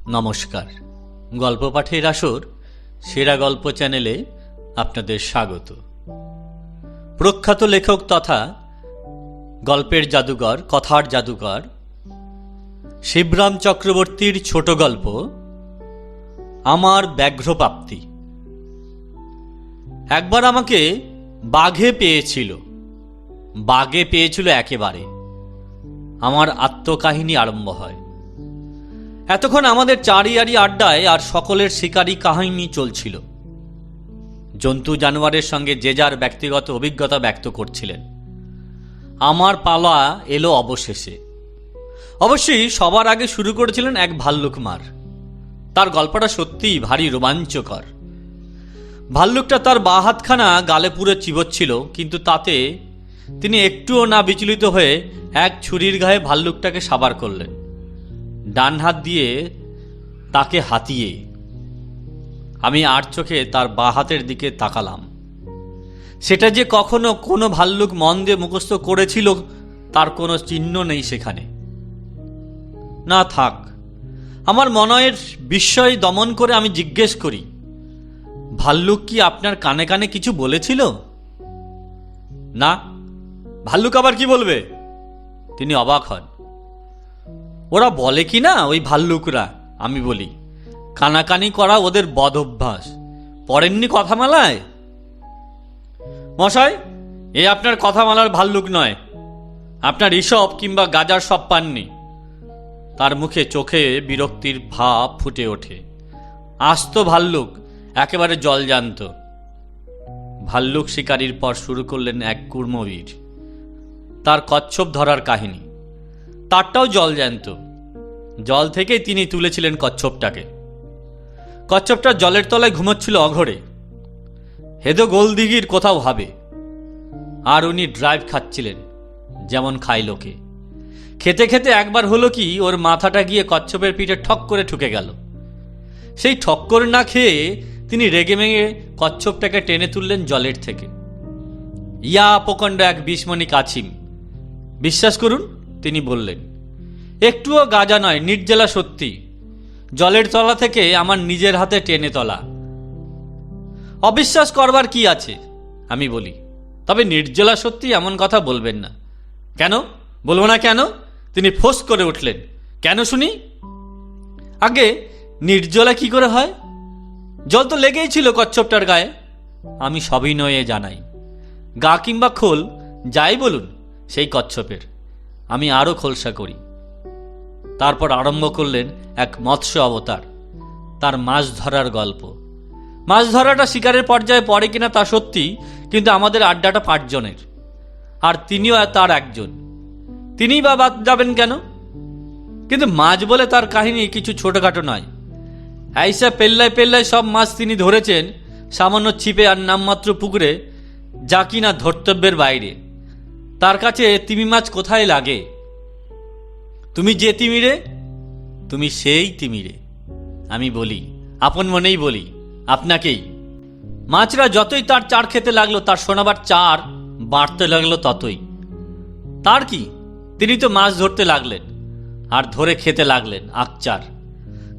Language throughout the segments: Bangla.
নমস্কার। গল্প পাঠের আসর সেরা গল্প চ্যানেলে আপনাদের স্বাগত। প্রখ্যাত লেখক তথা গল্পের জাদুকর, কথার জাদুকর শিবরাম চক্রবর্তীর ছোট গল্প আমার ব্যাঘ্রপ্রাপ্তি। একবার আমাকে বাঘে পেয়েছিল একেবারে। আমার আত্মকাহিনী আরম্ভ হয়। এতক্ষণ আমাদের চারিয়ারি আড্ডায় আর সকলের শিকারী কাহিনী চলছিল। জন্তু জানোয়ারের সঙ্গে যে যার ব্যক্তিগত অভিজ্ঞতা ব্যক্ত করছিলেন। আমার পালা এলো অবশেষে। অবশ্যই সবার আগে শুরু করেছিলেন এক ভাল্লুক মার। তার গল্পটা সত্যিই ভারী রোমাঞ্চকর। ভাল্লুকটা তার বাঁ হাতখানা গালে পুরে চিবোচ্ছিল, কিন্তু তাতে তিনি একটুও না বিচলিত হয়ে এক ছুরির গায়ে ভাল্লুকটাকে সাবার করলেন, ডান হাত দিয়ে তাকে হাতিয়ে। আমি আর চোখে তার বাঁ হাতের দিকে তাকালাম। সেটা যে কখনো কোনো ভাল্লুক মন দিয়ে মুখস্থ করেছিল তার কোনো চিহ্ন নেই সেখানে। না থাক, আমার মনের বিস্ময় দমন করে আমি জিজ্ঞেস করি, ভাল্লুক কি আপনার কানে কানে কিছু বলেছিল? না। ভাল্লুক আবার কি বলবে? তিনি অবাক হন। ওরা বলে কি না ওই ভাল্লুকরা? আমি বলি, কানাকানি করা ওদের বদ অভ্যাস। পড়েননি কথামালায়? মশাই, এ আপনার কথামালার ভাল্লুক নয়। আপনার ইসব কিংবা গাজার সব পাননি। তার মুখে চোখে বিরক্তির ভাব ফুটে ওঠে। আস্ত ভাল্লুক, একেবারে জলজান্ত। ভাল্লুক শিকারীর পর শুরু করলেন এক কুর্মবীর। তার কচ্ছপ ধরার কাহিনী। তারটাও জলজ্যান্ত। জল থেকেই তিনি তুলেছিলেন কচ্ছপটাকে। কচ্ছপটা জলের তলায় ঘুমোচ্ছিল অঘরে, হেদো গোলদিঘির কোথাও হবে। আর উনি ড্রাইভ খাচ্ছিলেন যেমন খায় লোকে। খেতে খেতে একবার হলো কি, ওর মাথাটা গিয়ে কচ্ছপের পিঠে ঠক করে ঠুকে গেল। সেই ঠক্কর না খেয়ে তিনি রেগেমেগে কচ্ছপটাকে টেনে তুললেন জলের থেকে। ইয়া প্রকাণ্ড এক বিস্মণি কাছিম। বিশ্বাস করুন, তিনি বললেন, একটুও গাজা নয়, নির্জলা সত্যি। জলের তলা থেকে আমার নিজের হাতে টেনে তোলা। অবিশ্বাস করবার কি আছে? আমি বলি, তবে নির্জলা সত্যি এমন কথা বলবেন না। কেন বলবো না? কেন? তিনি ফোঁস করে উঠলেন। কেন শুনি? আগে নির্জলা কি করে হয়? জল তো লেগেই ছিল কচ্ছপটার গায়ে। আমি সবিনয়ে জানাই, গা কিংবা খোল যাই বলুন, সেই কচ্ছপের। আমি আরও খোলসা করি। তারপর আরম্ভ করলেন এক মৎস্য অবতার, তার মাছ ধরার গল্প। মাছ ধরাটা শিকারের পর্যায়ে পড়ে কিনা তা সত্যি, কিন্তু আমাদের আড্ডাটা 5 জনের, আর তিনিও তার একজন। তিনিই বা বাদ যাবেন কেন? কিন্তু মাছ বলে তার কাহিনী কিছু ছোটখাটো নয়। আইসা পেল্লায় পেল্লায় সব মাছ তিনি ধরেছেন, সামান্য ছিপে আর নামমাত্র পুকুরে, যা কিনা ধর্তব্যের বাইরে। তার কাছে তিমি মাছ কোথায় লাগে? তুমি যে তিমিরে, তুমি সেই তিমিরে। আমি বলি, আপন মনেই বলি, আপনাকেই। মাছরা যতই তার চার খেতে লাগলো, তার শোনাবার চার বাড়তে লাগলো ততই। তার কি, তিনি তো মাছ ধরতে লাগলেন আর ধরে খেতে লাগলেন আকচার।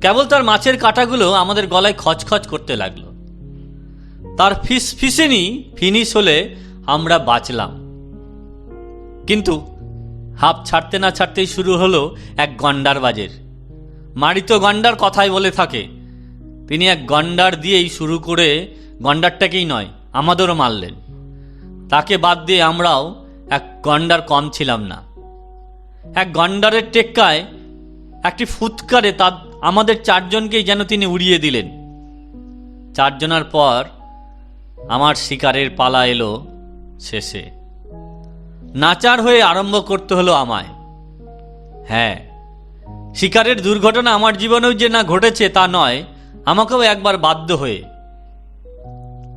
কেবল তার মাছের কাঁটাগুলো আমাদের গলায় খচখচ করতে লাগলো। তার ফিনিশ হলে আমরা বাঁচলাম। কিন্তু হাঁপ ছাড়তে না ছাড়তেই শুরু হলো এক গন্ডার বাজের। মারিত গন্ডার কথাই বলে থাকে। তিনি এক গন্ডার দিয়েই শুরু করে গন্ডারটাকেই নয়, আমাদেরও মারলেন। তাকে বাদ দিয়ে আমরাও এক গন্ডার কম ছিলাম না। এক গন্ডারের টেক্কায় একটি ফুৎকারে তা আমাদের 4 জনকেই যেন তিনি উড়িয়ে দিলেন। 4 জনের পর আমার শিকারের পালা এলো শেষে। নাচার হয়ে আরম্ভ করতে হলো আমায়। হ্যাঁ, শিকারের দুর্ঘটনা আমার জীবনেও যে না ঘটেছে তা নয়, আমাকেও একবার বাধ্য হয়ে।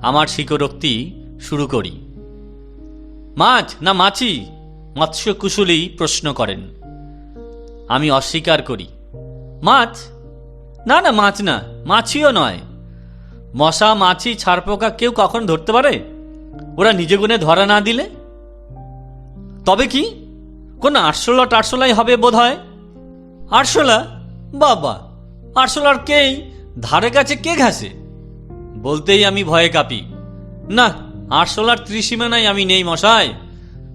আমার স্বীকারোক্তি শুরু করি। মাছ না মাছি? মৎস্য কুশলী প্রশ্ন করেন। আমি অস্বীকার করি। মাছ? না না, মাছ না, মাছিও নয়। মশা, মাছি, ছারপোকা কেউ কখন ধরতে পারে? ওরা নিজে গুণে ধরা না দিলে। তবে কি কোন আরশোলা টারশোলাই হবে বোধ হয়। আরশোলা? বাবা, আরশোলারকেই ধারে কাছে কে ঘাসে? বলতেই আমি ভয়ে কাঁপি। না, আরশোলার ত্রিসীমানায় আমি নেই মশাই।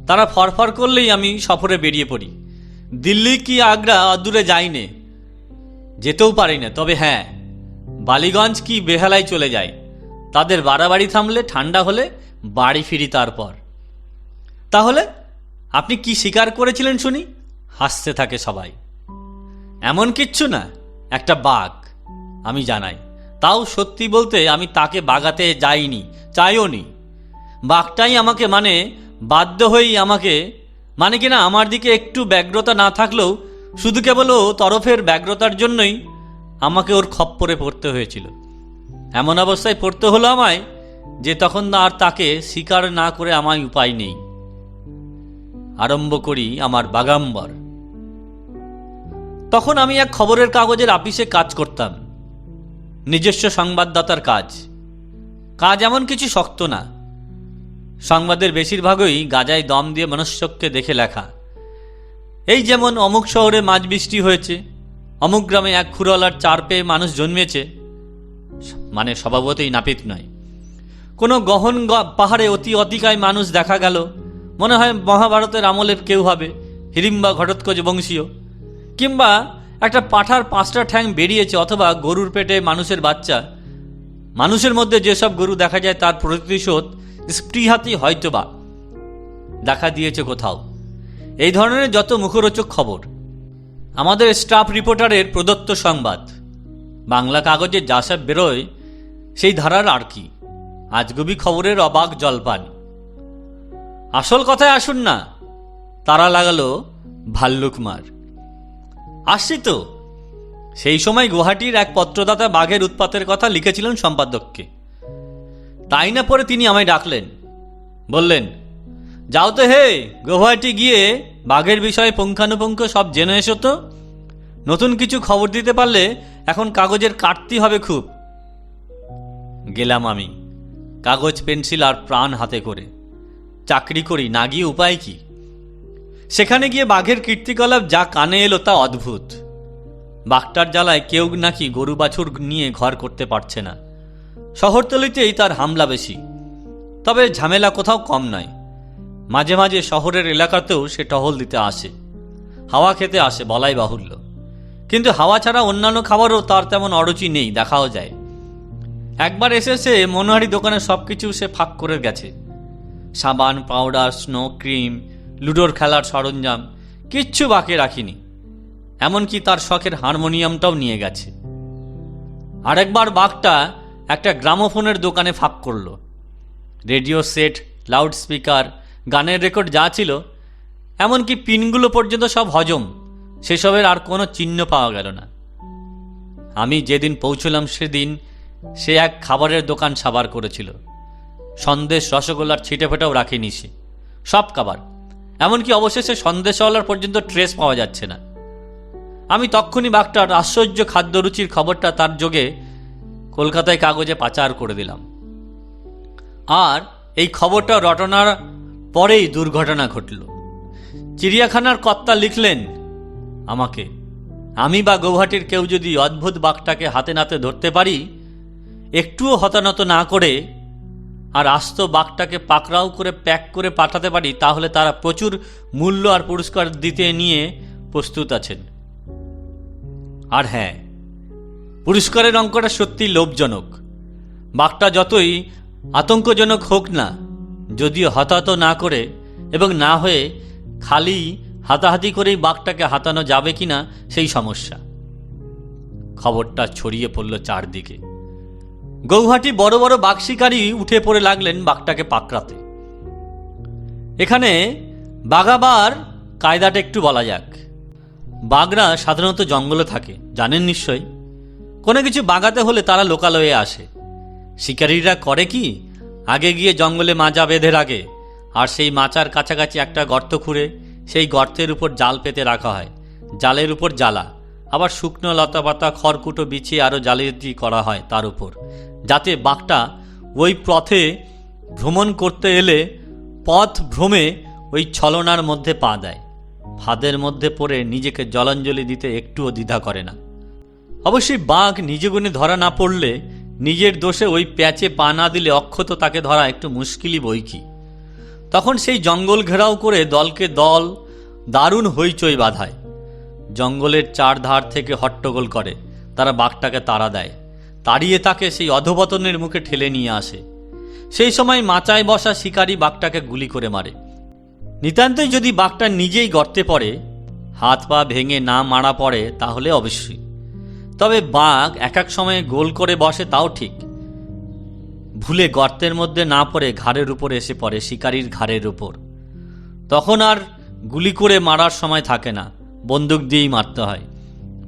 তারা ফরফর করলেই আমি সফরে বেরিয়ে পড়ি। দিল্লি কি আগ্রা দূরে যাই নে, যেতেও পারি না। তবে হ্যাঁ, বালিগঞ্জ কি বেহালায় চলে যায়। তাদের বাড়াবাড়ি থামলে, ঠান্ডা হলে বাড়ি ফিরি তারপর। তাহলে আপনি কি শিকার করেছিলেন শুনি? হাসতে থাকে সবাই। এমন কিচ্ছু না, একটা বাঘ, আমি জানাই। তাও সত্যি বলতে আমি তাকে বাগাতে যাইনি, চাইও নি। বাঘটাই আমাকে বাধ্য হয়েই আমাকে কিনা আমার দিকে একটু ব্যগ্রতা না থাকলেও শুধু কেবল ও তরফের ব্যগ্রতার জন্যই আমাকে ওর খপ্পরে পড়তে হয়েছিল। এমন অবস্থায় পড়তে হলো আমায় যে তখন আর তাকে স্বীকার না করে আমায় উপায় নেই। আরম্ভ করি আমার বাগাম্বর। তখন আমি এক খবরের কাগজের আপিসে কাজ করতাম, নিজস্ব সংবাদদাতার কাজ। কাজ এমন কিছু শক্ত না। সংবাদের বেশিরভাগই গাজায় দম দিয়ে মনুষ্যকে দেখে লেখা। এই যেমন অমুক শহরে মাঝ বৃষ্টি হয়েছে, অমুক গ্রামে এক খুরওয়ালার চার পেয়ে মানুষ জন্মেছে। স্বভাবতই নাপিত নয়। কোনো গহন পাহাড়ে অতিকায় মানুষ দেখা গেল, মনে হয় মহাভারতের আমলের কেউ হবে, হিড়িম্বা ঘটোৎকচ বংশীয়। কিংবা একটা পাঁঠার 5টা ঠ্যাং বেরিয়েছে, অথবা গরুর পেটে মানুষের বাচ্চা। মানুষের মধ্যে যেসব গরু দেখা যায় তার প্রতিশোধ স্পৃহাতেই হয়তোবা দেখা দিয়েছে কোথাও। এই ধরনের যত মুখরোচক খবর আমাদের স্টাফ রিপোর্টারের প্রদত্ত সংবাদ, বাংলা কাগজে যা সব বেরোয় সেই ধারার আর কি। আজগুবি খবরের অবাক জলপান। আসল কথায় আসুন না, তারা লাগালো ভাল্লুকমার। আসছি তো। সেই সময় গুয়াহাটির এক পত্রদাতা বাঘের উৎপাতের কথা লিখেছিলেন সম্পাদককে। তাই না পরে তিনি আমায় ডাকলেন, বললেন, যাও তো হে, গুয়াহাটি গিয়ে বাঘের বিষয়ে পুঙ্খানুপুঙ্খ সব জেনে এসো তো। নতুন কিছু খবর দিতে পারলে এখন কাগজের কাটতি হবে খুব। গেলাম আমি, কাগজ পেন্সিল আর প্রাণ হাতে করে। চাকরি করি, না গিয়ে উপায় কি? সেখানে গিয়ে বাঘের কীর্তিকলাপ যা কানে এলো তা অদ্ভুত। বাঘটার জ্বালায় কেউ নাকি গরু বাছুর নিয়ে ঘর করতে পারছে না। শহরতলিতেই তার হামলা বেশি, তবে ঝামেলা কোথাও কম নয়। মাঝে মাঝে শহরের এলাকাতেও সে টহল দিতে আসে, হাওয়া খেতে আসে বলাই বাহুল্য। কিন্তু হাওয়া ছাড়া অন্যান্য খাবারও তার তেমন অরুচি নেই, দেখাও যায়। একবার এসে মনোহারি দোকানে সব কিছু সে ফাঁক করে গেছে। সাবান, পাউডার, স্নো ক্রিম, লুডোর খেলার সরঞ্জাম কিচ্ছু বাকি রাখিনি। এমনকি তার শখের হারমোনিয়ামটাও নিয়ে গেছে। আরেকবার বাঘটা একটা গ্রামোফোনের দোকানে ফাঁক করল। রেডিও সেট, লাউড স্পিকার, গানের রেকর্ড যা ছিল, এমনকি পিনগুলো পর্যন্ত সব হজম। সেসবের আর কোনো চিহ্ন পাওয়া গেল না। আমি যেদিন পৌঁছলাম সেদিন সে এক খাবারের দোকান সাবার করেছিল। সন্দেশ, রসগোল্লার ছিটেফোঁটাও রাখেনি সে, সব খাবার। এমনকি অবশেষে সন্দেশওয়ালার পর্যন্ত ট্রেস পাওয়া যাচ্ছে না। আমি তক্ষুনি বাঘটার আশ্চর্য খাদ্যরুচির খবরটা তার যোগে কলকাতায় কাগজে পাচার করে দিলাম। আর এই খবরটা রটনার পরেই দুর্ঘটনা ঘটল। চিড়িয়াখানার কর্তা লিখলেন আমাকে, আমি বা গৌহাটির কেউ যদি অদ্ভুত বাঘটাকে হাতে নাতে ধরতে পারি, একটুও হতানত না করে, আর আস্ত বাঘটাকে পাকড়াও করে প্যাক করে পাঠাতে পারি, তাহলে তারা প্রচুর মূল্য আর পুরস্কার দিতে নিয়ে প্রস্তুত আছেন। আর হ্যাঁ, পুরস্কারের অঙ্কটা সত্যি লোভজনক। বাঘটা যতই আতঙ্কজনক হোক না, যদিও হতাহত না করে এবং না হয়ে খালি হাতাহাতি করেই বাঘটাকে হাতানো যাবে কিনা সেই সমস্যা। খবরটা ছড়িয়ে পড়ল চারদিকে। গৌহাটি বড় বড় বাঘ শিকারী উঠে পড়ে লাগলেন বাঘটাকে পাকড়াতে। এখানে বাঘাবার কায়দাটা একটু বলা যাক। বাঘরা সাধারণত জঙ্গলে থাকে, জানেন নিশ্চয়ই। কোনো কিছু বাগাতে হলে তারা লোকালয়ে আসে। শিকারীরা করে কি, আগে গিয়ে জঙ্গলে মাজা বেঁধে রাখে, আর সেই মাচার কাছাকাছি একটা গর্ত খুঁড়ে সেই গর্তের উপর জাল পেতে রাখা হয়। জালের উপর জ্বালা, আবার শুকনো লতাপাতা খড়কুটো বিছিয়ে আরও জালিয়াতি করা হয় তার উপর, যাতে বাঘটা ওই পথে ভ্রমণ করতে এলে পথ ভ্রমে ওই ছলনার মধ্যে পা দেয়, ফাঁদের মধ্যে পড়ে নিজেকে জলাঞ্জলি দিতে একটুও দ্বিধা করে না। অবশ্যই বাঘ নিজে গুণে ধরা না পড়লে, নিজের দোষে ওই প্যাচে পা না দিলে অক্ষত তাকে ধরা একটু মুশকিলই বই কি। তখন সেই জঙ্গল ঘেরাও করে দলকে দল দারুণ হইচই বাঁধায়। জঙ্গলের চারধার থেকে হট্টগোল করে, তারা বাঘটাকে তাড়া দেয়, তাড়িয়ে তাকে সেই অধপতনের মুখে ঠেলে নিয়ে আসে। সেই সময় মাচায় বসা শিকারী বাঘটাকে গুলি করে মারে। নিতান্তই যদি বাঘটা নিজেই গর্তে পড়ে, হাত পা ভেঙে না মারা পড়ে তাহলে অবশ্যই। তবে বাঘ এক এক সময়ে গোল করে বসে তাও ঠিক, ভুলে গর্তের মধ্যে না পড়ে ঘাড়ের উপর এসে পড়ে, শিকারীর ঘাড়ের উপর। তখন আর গুলি করে মারার সময় থাকে না, বন্দুক দিয়েই মারতে হয়।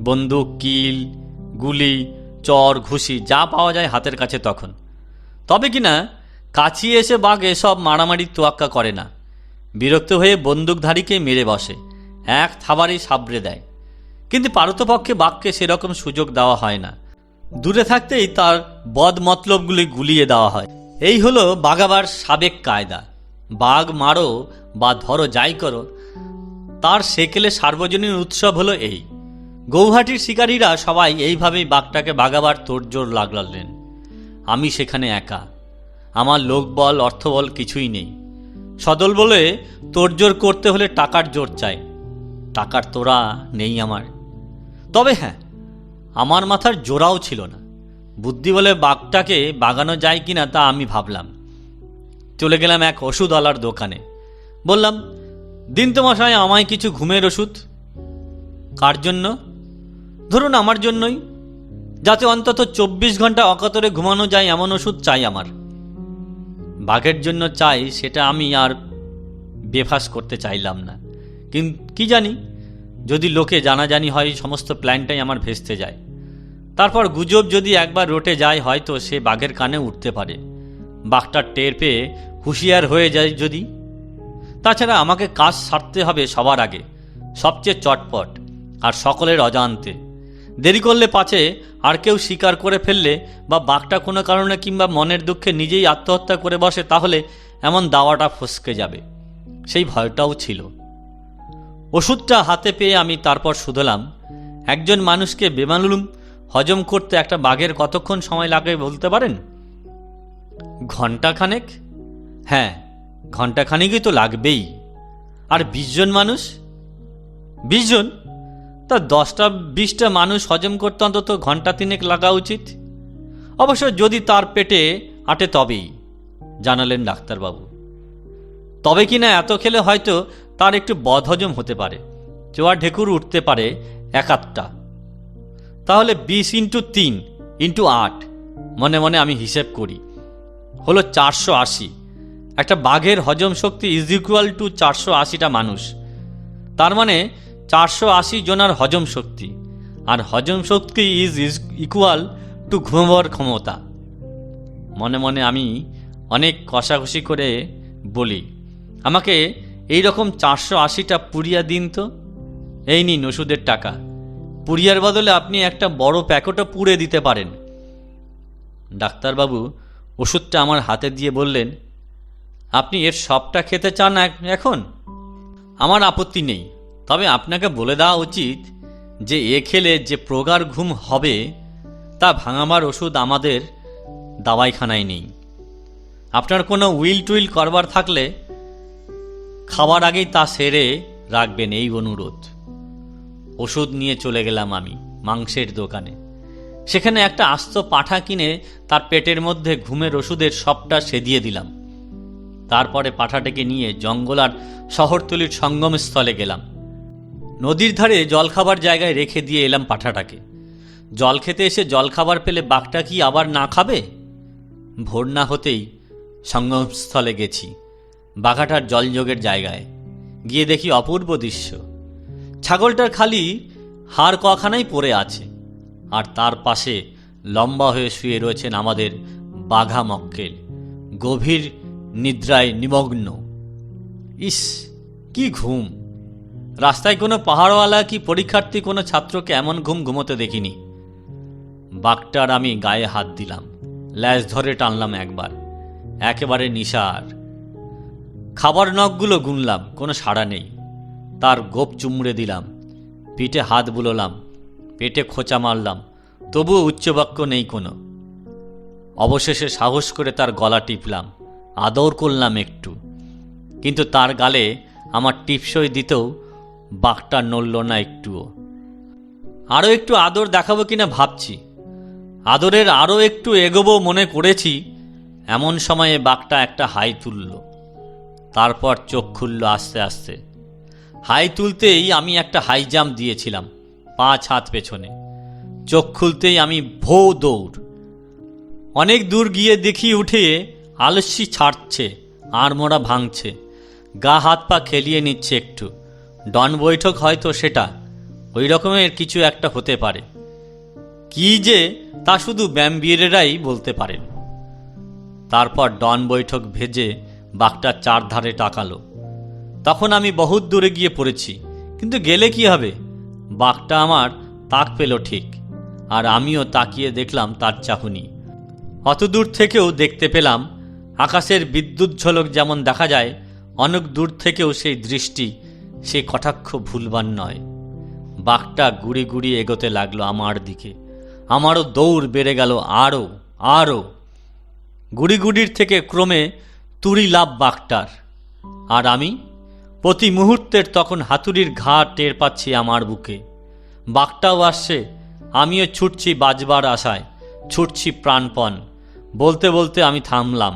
বন্দুক, কিল, গুলি, চর, ঘুষি যা পাওয়া যায় হাতের কাছে তখন। তবে কিনা কাছিয়ে এসে বাঘ এসব মারামারির তোয়াক্কা করে না, বিরক্ত হয়ে বন্দুকধারীকে মেরে বসে, এক থাবারেই সাবড়ে দেয়। কিন্তু পারতপক্ষে বাঘকে সেরকম সুযোগ দেওয়া হয় না, দূরে থাকতেই তার বদ মতলবগুলি গুলিয়ে দেওয়া হয়। এই হলো বাঘাবার সাবেক কায়দা। বাঘ মারো বা ধরো যাই করো, তার সেকেলে সার্বজনীন উৎসব হলো এই। গৌহাটির শিকারীরা সবাই এইভাবেই বাঘটাকে বাগাবার তোড়জোড় লাগলেন। আমি সেখানে একা, আমার লোকবল অর্থবল কিছুই নেই। সদল বলে তোড়জোড় করতে হলে টাকার জোর চাই, টাকার তোড়া নেই আমার। তবে হ্যাঁ, আমার মাথার জোড়াও ছিল না, বুদ্ধি বলে বাঘটাকে বাগানো যায় কিনা তা আমি ভাবলাম। চলে গেলাম এক ওষুধওয়ালার দোকানে, বললাম, দিন তো মশাই আমায় কিছু ঘুমের ওষুধ। কার জন্য? ধরুন আমার জন্যই, যাতে অন্তত 24 ঘন্টা অকাতরে ঘুমানো যায় এমন ওষুধ চাই আমার। বাঘের জন্য চাই সেটা আমি আর বেফাস করতে চাইলাম না, কিন্তু কি জানি যদি লোকে জানাজানি হয় সমস্ত প্ল্যানটাই আমার ভেস্তে যায়। তারপর গুজব যদি একবার রটে যায় হয়তো সে বাঘের কানে উঠতে পারে, বাঘটার টের পেয়ে হুঁশিয়ার হয়ে যায় যদি। তাছাড়া আমাকে কাজ সারতে হবে সবার আগে, সবচেয়ে চটপট আর সকলের অজান্তে। দেরি করলে পাছে আর কেউ স্বীকার করে ফেললে বা বাঘটা কোনো কারণে কিংবা মনের দুঃখে নিজেই আত্মহত্যা করে বসে, তাহলে এমন দাওয়াটা ফসকে যাবে, সেই ভয়টাও ছিল। ওষুধটা হাতে পেয়ে আমি তারপর শুধলাম, একজন মানুষকে বেমালুম হজম করতে একটা বাঘের কতক্ষণ সময় লাগে বলতে পারেন? ঘণ্টাখানেক? হ্যাঁ, ঘণ্টাখানেকই তো লাগবেই। আর 20 জন মানুষ? 20 জন? তা 10-20টা মানুষ হজম করতে অন্তত ঘণ্টা 3 লাগা উচিত। অবশ্য যদি তার পেটে আটে তবেই, জানালেন ডাক্তারবাবু। তবে কিনা এত খেলে হয়তো তার একটু বদহজম হতে পারে, চোয়া ঢেকুর উঠতে পারে 1-8টা। তাহলে 20 × 3 × 8, মনে মনে আমি হিসেব করি, হলো 480। একটা বাঘের হজম শক্তি ইজ ইকুয়াল টু 480টা মানুষ। তার মানে 480 জনার হজম শক্তি, আর হজম শক্তি ইজ ইকুয়াল টু ঘুমাবার ক্ষমতা। মনে মনে আমি অনেক কষাকষি করে বলি, আমাকে এই রকম 480টা পুড়িয়া দিন তো। এই নিন ওষুধের টাকা, পুড়িয়ার বদলে আপনি একটা বড় প্যাকেটও পুড়ে দিতে পারেন। ডাক্তারবাবু ওষুধটা আমার হাতে দিয়ে বললেন, আপনি এর সবটা খেতে চান এখন? আমার আপত্তি নেই, তবে আপনাকে বলে দেওয়া উচিত যে এ খেলে যে প্রগাঢ় ঘুম হবে তা ভাঙাবার ওষুধ আমাদের দাওয়াইখানায় নেই। আপনার কোনো উইল টুইল করবার থাকলে খাবার আগেই তা সেরে রাখবেন, এই অনুরোধ। ওষুধ নিয়ে চলে গেলাম আমি মাংসের দোকানে। সেখানে একটা আস্ত পাঁঠা কিনে তার পেটের মধ্যে ঘুমের ওষুধের সবটা সেদিয়ে দিলাম। তারপরে পাঁঠাটাকে নিয়ে জঙ্গল আর শহরতলির সঙ্গমস্থলে গেলাম। নদীর ধারে জলখাবার জায়গায় রেখে দিয়ে এলাম পাঁঠাটাকে। জল খেতে এসে জলখাবার পেলে বাঘটা কি আবার না খাবে? ভোর না হতেই সঙ্গমস্থলে গেছি, বাঘাটার জলযোগের জায়গায় গিয়ে দেখি অপূর্ব দৃশ্য। ছাগলটার খালি হাড় কখানাই পড়ে আছে, আর তার পাশে লম্বা হয়ে শুয়ে রয়েছেন আমাদের বাঘা মক্কেল, গভীর নিদ্রায় নিমগ্ন। ইস, কি ঘুম! রাস্তায় কোনো পাহাড়ওয়ালা কি পরীক্ষার্থী কোনো ছাত্রকে এমন ঘুম ঘুমোতে দেখিনি। বাঘটার আমি গায়ে হাত দিলাম, ল্যাজ ধরে টানলাম একবার, একেবারে নিশার। খাবার নখগুলো গুনলাম, কোনো সাড়া নেই। তার গোপ চুমড়ে দিলাম, পিঠে হাত বুলোলাম, পেটে খোঁচা মারলাম, তবুও উচ্চবাক্য নেই কোনো। অবশেষে সাহস করে তার গলা টিপলাম, আদর করলাম একটু, কিন্তু তার গালে আমার টিপসই দিতেও বাঘটা নড়ল না একটুও। আরও একটু আদর দেখাবো কিনা ভাবছি, আদরের আরও একটু এগোবো মনে করেছি, এমন সময়ে বাঘটা একটা হাই তুলল। তারপর চোখ খুলল আস্তে আস্তে। হাই তুলতেই আমি একটা হাই জাম্প দিয়েছিলাম 5 হাত পেছনে। চোখ খুলতেই আমি ভো দৌড়। অনেক দূর গিয়ে দেখি উঠে আলস্যি ছাড়ছে, আড়মোড়া ভাঙছে, গা হাত পা খেলিয়ে নিচ্ছে একটু। ডন বৈঠক হয়তো সেটা, ওই রকমের কিছু একটা হতে পারে। কি যে তা শুধু ব্যায়ামবীরেরাই বলতে পারেন। তারপর ডন বৈঠক ভেজে বাঘটা চারধারে টাকালো। তখন আমি বহুত দূরে গিয়ে পড়েছি, কিন্তু গেলে কি হবে? বাঘটা আমার তাক পেল ঠিক, আর আমিও তাকিয়ে দেখলাম তার চাহনি। অত দূর থেকেও দেখতে পেলাম আকাশের বিদ্যুৎ ঝলক যেমন দেখা যায়, অনেক দূর থেকেও সেই দৃষ্টি, সেই কটাক্ষ ভুলবার নয়। বাঘটা গুড়ি গুড়ি এগোতে লাগলো আমার দিকে। আমারও দৌড় বেড়ে গেল আরও আরও। গুড়ি গুড়ির থেকে ক্রমে তুড়ি লাভ বাঘটার। আর আমি প্রতি মুহূর্তের তখন হাতুড়ির ঘা টের পাচ্ছি আমার বুকে। বাঘটাও আসছে, আমিও ছুটছি বাজবার আশায়, ছুটছি প্রাণপণ। বলতে বলতে আমি থামলাম,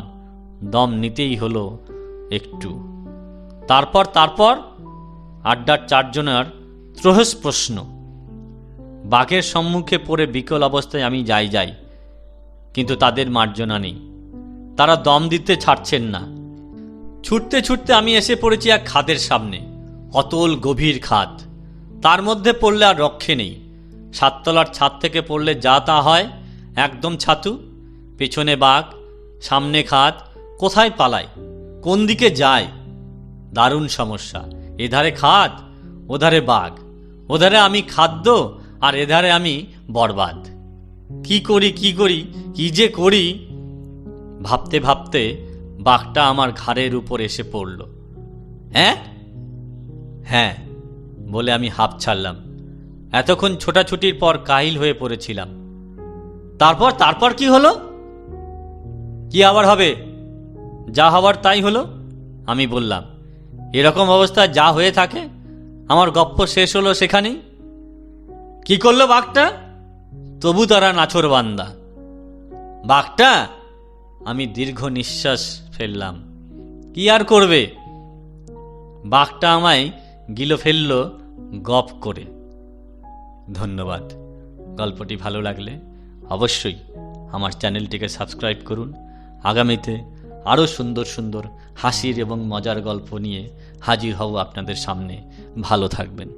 দম নিতেই হলো একটু। তারপর আড্ডার 4 জনের ত্রহস প্রশ্ন। বাঘের সম্মুখে পড়ে বিকল অবস্থায় আমি যাই, কিন্তু তাদের মার্জনা নেই। তারা দম দিতে ছাড়ছেন না। ছুটতে ছুটতে আমি এসে পড়েছি এক খাদের সামনে। অতল গভীর খাদ, তার মধ্যে পড়লে আর রক্ষে নেই। 7 তলার ছাদ থেকে পড়লে যা তা হয়, একদম ছাতু। পেছনে বাঘ, সামনে খাদ, কোথায় পালায়, কোন দিকে যায়? দারুণ সমস্যা। এধারে খাদ, ওধারে বাঘ, ওধারে আমি খাদ্য, আর এধারে আমি বরবাদ। কি করি কি যে করি? ভাবতে ভাবতে বাঘটা আমার ঘাড়ের উপর এসে পড়ল। হ্যাঁ বলে আমি হাঁপ ছাড়লাম। এতক্ষণ ছোটাছুটির পর কাহিল হয়ে পড়েছিলাম। তারপর কি হলো? কি আবার হবে? যা হবার তাই হলো, আমি বললাম। এরকম অবস্থা যা হয়ে থাকে, আমার গপ্প শেষ হলো সেখানেই। কি করলো বাঘটা? তবু তারা নাছোড়বান্দা। বাঘটা? আমি দীর্ঘ নিঃশ্বাস ফেললাম। কি আর করবে? বাঘটা আমায় গিলে ফেলল গপ করে। ধন্যবাদ। গল্পটি ভালো লাগলে অবশ্যই আমার চ্যানেলটিকে সাবস্ক্রাইব করুন। আগামীতে আরও সুন্দর সুন্দর হাসির এবং মজার গল্প নিয়ে হাজির হব আপনাদের সামনে। ভালো থাকবেন।